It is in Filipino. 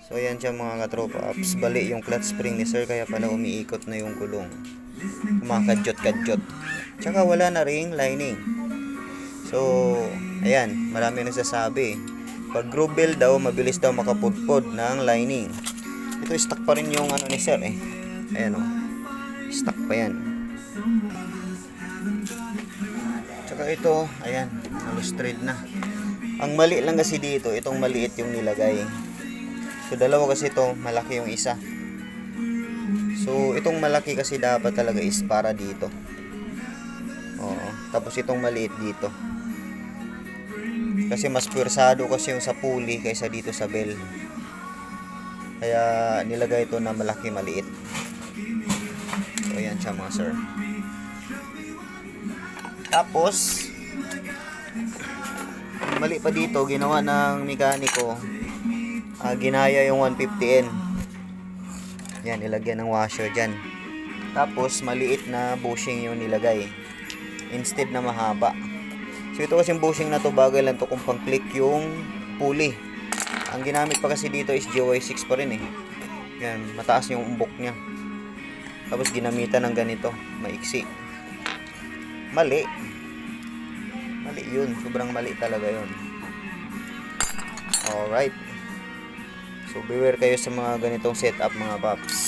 So ayan siya mga katropa apps. Bali yung clutch spring ni sir, kaya pala umiikot na yung gulong. Kumakadyot-kadyot. Tsaka wala na ring lining. So ayan, marami nagsasabi pag groove daw, mabilis daw makapudpod ng lining. Ito stock pa rin yung ano ni sir eh. Ayan o, stock pa yan. Tsaka ito, ayan, halos straight na. Ang mali lang kasi dito, itong maliit yung nilagay. So dalawa kasi ito, malaki yung isa. So itong malaki kasi dapat talaga is para dito. Oo, tapos itong maliit dito. Kasi mas puwersado kasi yung sa pulley kaysa dito sa bell. Kaya nilagay ito na malaki maliit. So ayan siya mga sir. Tapos mali pa dito, ginawa ng mekaniko, ginaya yung 150N. Yan, nilagyan ng washer dyan. Tapos maliit na bushing yung nilagay instead na mahaba. So ito kasing bushing na to, bagay lang to kung pang click yung pulley. Ang ginamit pa kasi dito is GY6 pa rin eh. Yan, mataas yung umbok nya. Tapos ginamitan ng ganito, maiksi. Mali yun, sobrang mali talaga yun. Alright, so beware kayo sa mga ganitong setup mga paps.